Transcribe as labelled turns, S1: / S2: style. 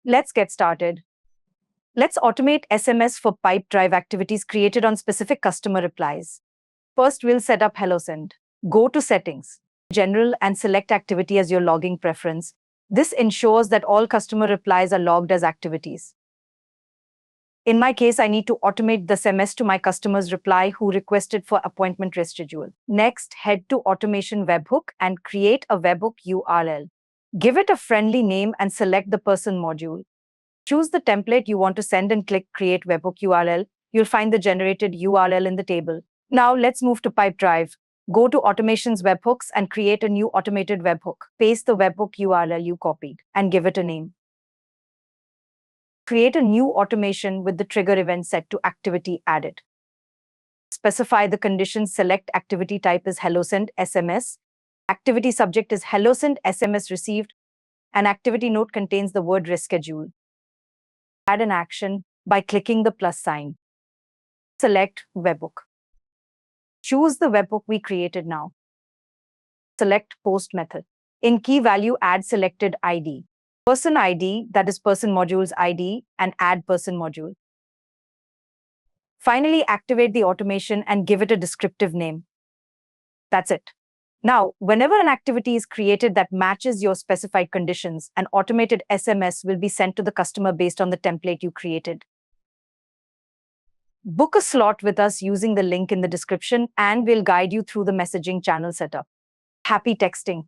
S1: Let's get started. Let's automate SMS for Pipedrive activities created on specific customer replies. First, we'll set up HelloSend. Go to Settings, General, and select Activity as your logging preference. This ensures that all customer replies are logged as activities. In my case, I need to automate the SMS to my customer's reply who requested for appointment reschedule. Next, head to Automation Webhook and create a webhook URL. Give it a friendly name and select the person module. Choose the template you want to send and click Create Webhook URL. You'll find the generated URL in the table. Now let's move to Pipedrive. Go to Automations Webhooks and create a new automated webhook. Paste the webhook URL you copied and give it a name. Create a new automation with the trigger event set to activity added. Specify the conditions. Select activity type as HelloSend SMS. Activity subject is HelloSend SMS received. An activity note contains the word reschedule. Add an action by clicking the plus sign. Select webhook. Choose the webhook we created now. Select post method. In key value, add selected ID. Person ID, that is person module's ID, and add person module. Finally, activate the automation and give it a descriptive name. That's it. Now, whenever an activity is created that matches your specified conditions, an automated SMS will be sent to the customer based on the template you created. Book a slot with us using the link in the description, and we'll guide you through the messaging channel setup. Happy texting!